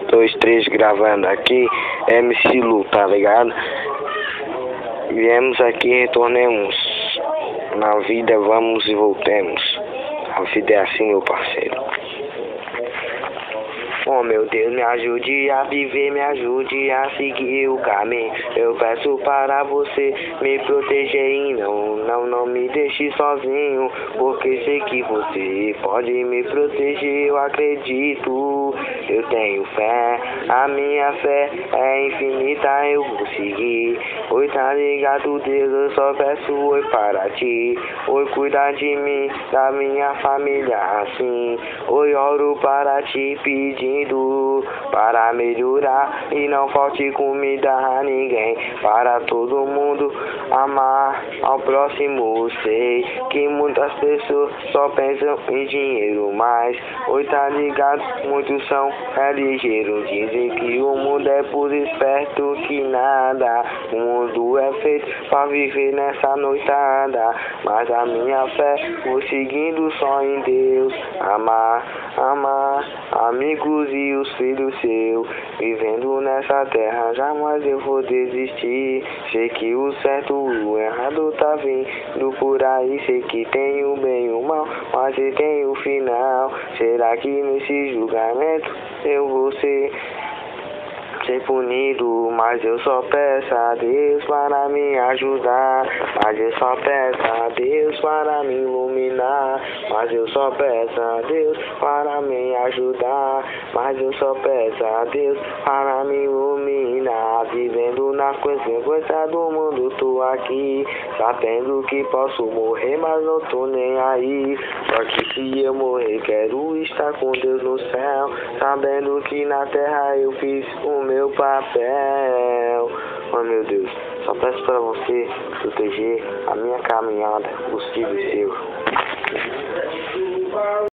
Dois, três, gravando aqui, MC Lu, tá ligado? Viemos aqui, retornemos. Na vida vamos e voltemos. A vida é assim, meu parceiro. Oh meu Deus, me ajude a viver, me ajude a seguir o caminho. Eu peço para você me proteger e não me deixe sozinho, porque sei que você pode me proteger, eu acredito, eu tenho fé, a minha fé é infinita, eu vou seguir. Oi, tá ligado, Deus, eu só peço oi para ti. Oi, cuida de mim, da minha família assim. Oi, oro para ti pedindo para melhorar e não falte comida a ninguém, para todo mundo amar ao próximo. Sei que muitas pessoas só pensam em dinheiro, mas oi, tá ligado, muitos são ligeiros, dizem que o mundo é por esperto que nada, o mundo é feito para viver nessa noitada, mas a minha fé vou seguindo só em Deus, amar amigos e os filhos seus, vivendo nessa terra jamais eu vou desistir. Sei que o certo e o errado tá vindo por aí, sei que tem o bem e o mal, mas sei tem o final. Será que nesse julgamento eu vou ser punido? Mas eu só peço a Deus para me ajudar, mas eu só peço a Deus para me iluminar, mas eu só peço a Deus para me ajudar, mas eu só peço a Deus para me iluminar. Vivendo na consequência do mundo, tô aqui, sabendo que posso morrer, mas não tô nem aí. Só que se eu morrer, quero estar com Deus no céu, sabendo que na terra eu fiz o meu papel. Oh meu Deus, só peço para você proteger a minha caminhada, os filhos seus.